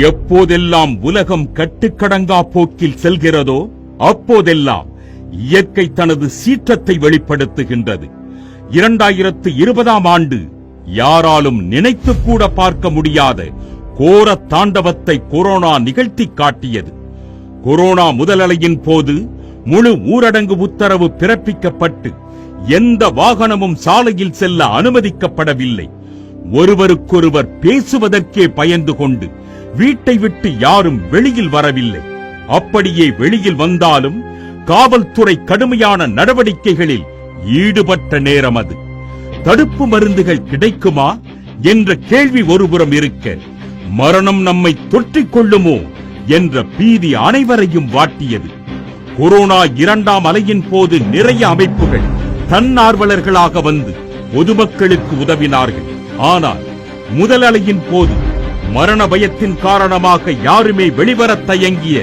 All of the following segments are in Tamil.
எப்போதெல்லாம் உலகம் கட்டுக்கடங்கா போக்கில் செல்கிறதோ அப்போதெல்லாம் இயற்கை தனது சீற்றத்தை வெளிப்படுத்துகின்றது. 2020ஆம் ஆண்டு யாராலும் நினைத்து கூட பார்க்க முடியாத கோர தாண்டவத்தை கொரோனா நிகழ்த்தி காட்டியது. கொரோனா முதலலையின் போது முழு ஊரடங்கு உத்தரவு பிறப்பிக்கப்பட்டு எந்த வாகனமும் சாலையில் செல்ல அனுமதிக்கப்படவில்லை. ஒருவருக்கொருவர் பேசுவதற்கே பயந்து கொண்டு வீட்டை விட்டு யாரும் வெளியில் வரவில்லை. அப்படியே வெளியில் வந்தாலும் காவல்துறை கடுமையான நடவடிக்கைகளில் ஈடுபட்ட நேரம் அது. தடுப்பு மருந்துகள் கிடைக்குமா என்ற கேள்வி ஒருபுறம் இருக்க, மரணம் நம்மை தொற்றிக் கொள்ளுமோ என்ற பீதி அனைவரையும் வாட்டியது. கொரோனா 2ஆம் அலையின் போது நிறைய அமைப்புகள் தன்னார்வலர்களாக வந்து பொதுமக்களுக்கு உதவினார்கள். ஆனால் முதல் அலையின் போது மரண பயத்தின் காரணமாக யாருமே வெளிவர தயங்கிய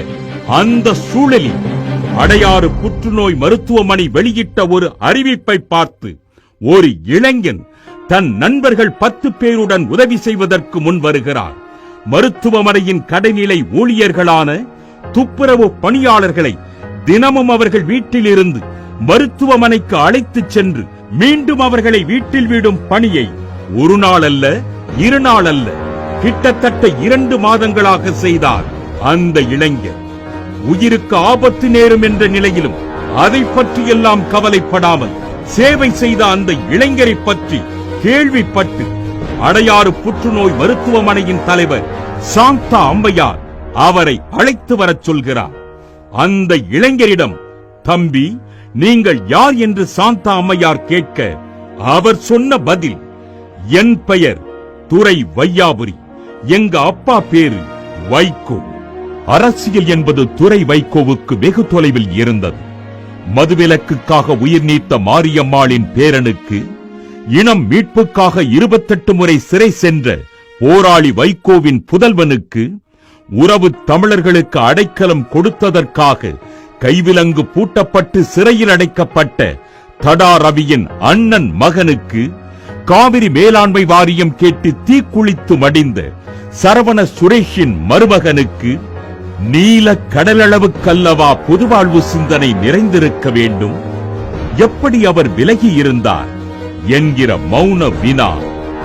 அந்த சூழலில் அடையாறு புற்றுநோய் மருத்துவமனை வெளியிட்ட ஒரு அறிவிப்பை பார்த்து ஒரு இளைஞன் தன் நண்பர்கள் 10 பேருடன் உதவி செய்வதற்கு முன் வருகிறார். மருத்துவமனையின் கடைநிலை ஊழியர்களான துப்புரவு பணியாளர்களை தினமும் அவர்கள் வீட்டிலிருந்து மருத்துவமனைக்கு அழைத்துச் சென்று மீண்டும் அவர்களை வீட்டில் விடும் பணியை ஒரு நாள் அல்ல, 2 நாள் அல்ல, கிட்டத்தட்ட 2 மாதங்களாக செய்தார் அந்த இளைஞர். உயிருக்கு ஆபத்து நேரும் என்ற நிலையிலும் அதை பற்றியெல்லாம் கவலைப்படாமல் சேவை செய்த அந்த இளைஞரை பற்றி கேள்விப்பட்டு அடையாறு புற்றுநோய் மருத்துவமனையின் தலைவர் சாந்தா அம்மையார் அவரை அழைத்து வரச் சொல்கிறார். அந்த இளைஞரிடம், தம்பி, நீங்கள் யார் என்று சாந்தா அம்மையார் கேட்க அவர் சொன்ன பதில், என் பெயர் துரை வையாபுரி, எங்க அப்பா பேரு வைகோ. அரசியல் என்பது துரை வைகோவுக்கு வெகு தொலைவில் இருந்தது. மதுவிலக்குக்காக உயிர் நீத்த மாரியம்மாளின் பேரனுக்கு, இனம் மீட்புக்காக 28 முறை சிறை சென்ற போராளி வைகோவின் புதல்வனுக்கு, உறவு தமிழர்களுக்கு அடைக்கலம் கொடுத்ததற்காக கைவிலங்கு பூட்டப்பட்டு சிறையில் அடைக்கப்பட்ட தடா ரவியின் அண்ணன் மகனுக்கு, காவிரி மேலாண்மை வாரியம் கேட்டு தீக்குளித்து மடிந்த சரவண சுரேஷின் மருமகனுக்கு, நீல கடலளவுக்கல்லவா பொதுவாழ்வு சிந்தனை நிறைந்திருக்க வேண்டும், எப்படி அவர் விலகி இருந்தார் என்கிற மௌன வினா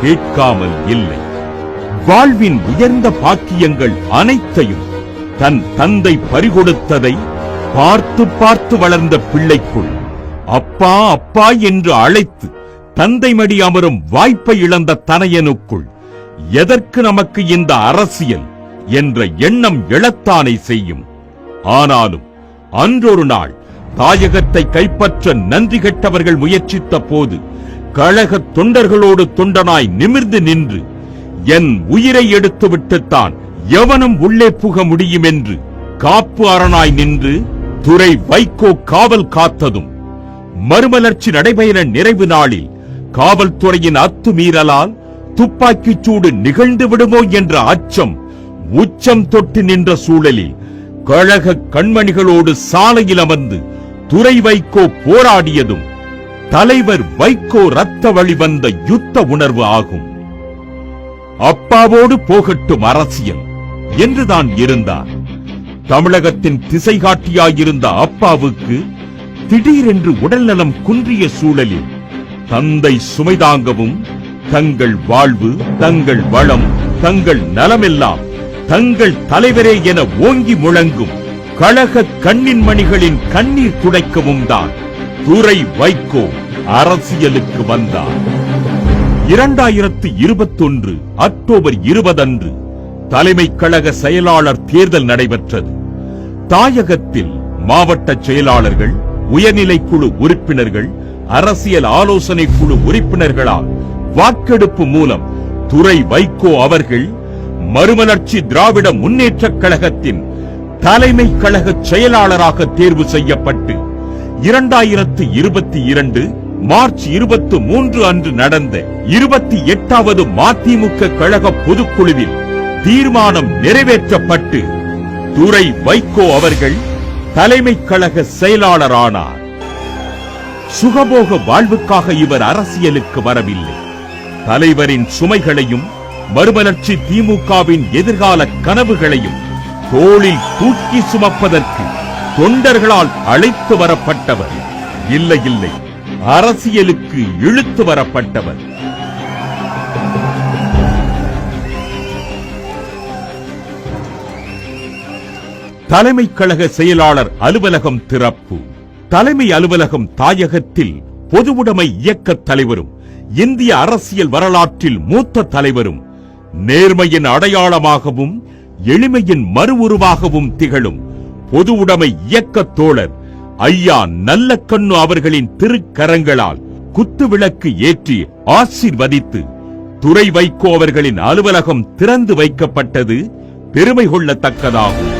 கேட்காமல் இல்லை. வாழ்வின் உயர்ந்த பாக்கியங்கள் அனைத்தையும் தன் தந்தை பறிகொடுத்ததை பார்த்து பார்த்து வளர்ந்த பிள்ளைக்குள் அப்பா அப்பா என்று அழைத்து தந்தை மடி அமரும் வாய்ப்பை இழந்த தனையனுக்குள் எதற்கு நமக்கு இந்த அரசியல் என்ற எண்ணம் எழத்தானே செய்யும். ஆனாலும் அன்றொரு நாள் தாயகத்தை கைப்பற்ற நன்றி கெட்டவர்கள் முயற்சித்த போது கழக தொண்டர்களோடு தொண்டனாய் நிமிர்ந்து நின்று, என் உயிரை எடுத்துவிட்டுத்தான் எவனும் உள்ளே புக முடியும் என்று காப்பு அரணாய் நின்று துரை வைகோ காவல் காத்ததும், மறுமலர்ச்சி நடைபெற நிறைவு நாளில் காவல்துறையின் அத்துமீறலால் துப்பாக்கிச் சூடு நிகழ்ந்து விடுமோ என்ற அச்சம் உச்சம் தொட்டு நின்ற சூழலில் கழக கண்மணிகளோடு சாலையில் அமர்ந்து துரை வைகோ போராடியதும் தலைவர் வைகோ ரத்த வழி வந்த யுத்த உணர்வு ஆகும். அப்பாவோடு போகட்டும் அரசியல் என்றுதான் இருந்தார். தமிழகத்தின் திசை காட்டியாயிருந்த அப்பாவுக்கு திடீரென்று உடல்நலம் குன்றிய சூழலில் தந்தை சுமைதாங்கவும், தங்கள் வாழ்வு, தங்கள் வளம், தங்கள் நலமெல்லாம் தங்கள் தலைவரே என ஓங்கி முழங்கும் கழக கண்ணின் மணிகளின் கண்ணீர் துடைக்கவும் தான் துரை வைகோ அரசியலுக்கு வந்தார். 2021 அக்டோபர் 20 அன்று தலைமை கழக செயலாளர் தேர்தல் நடைபெற்றது. தாயகத்தில் மாவட்ட செயலாளர்கள், உயர்நிலை குழு உறுப்பினர்கள், அரசியல் ஆலோசனை குழு உறுப்பினர்களால் வாக்கெடுப்பு மூலம் துரை வைகோ அவர்கள் மறுமலர்ச்சி திராவிட முன்னேற்ற கழகத்தின் தலைமை கழக செயலாளராக தேர்வு செய்யப்பட்டு 2022 மார்ச் 23 அன்று நடந்த 28வது மதிமுக கழக பொதுக்குழுவில் தீர்மானம் நிறைவேற்றப்பட்டு துரை வைகோ அவர்கள் தலைமை கழக செயலாளரானார். சுகபோக வாழ்வுக்காக இவர் அரசியலுக்கு வரவில்லை. தலைவரின் சுமைகளையும் மறுமலர்ச்சி திமுகவின் எதிர்கால கனவுகளையும் தோளில் தூக்கி சுமப்பதற்கு தொண்டர்களால் அழைத்து வரப்பட்டவர். இல்லை இல்லை, அரசியலுக்கு இழுத்து வரப்பட்டவர். தலைமை கழக செயலாளர் அலுவலகம் திறப்பு. தலைமை அலுவலகம் தாயகத்தில் பொதுவுடைமை இயக்க தலைவரும் இந்திய அரசியல் வரலாற்றில் மூத்த தலைவரும் நேர்மையின் அடையாளமாகவும் எளிமையின் மறு உருவாகவும் திகழும் பொதுவுடைமை இயக்க தோழர் ஐயா நல்லக்கண்ணு அவர்களின் திருக்கரங்களால் குத்துவிளக்கு ஏற்றி ஆசீர்வதித்து துரை வைகோ அவர்களின் அலுவலகம் திறந்து வைக்கப்பட்டது பெருமை கொள்ளத்தக்கதாகும்.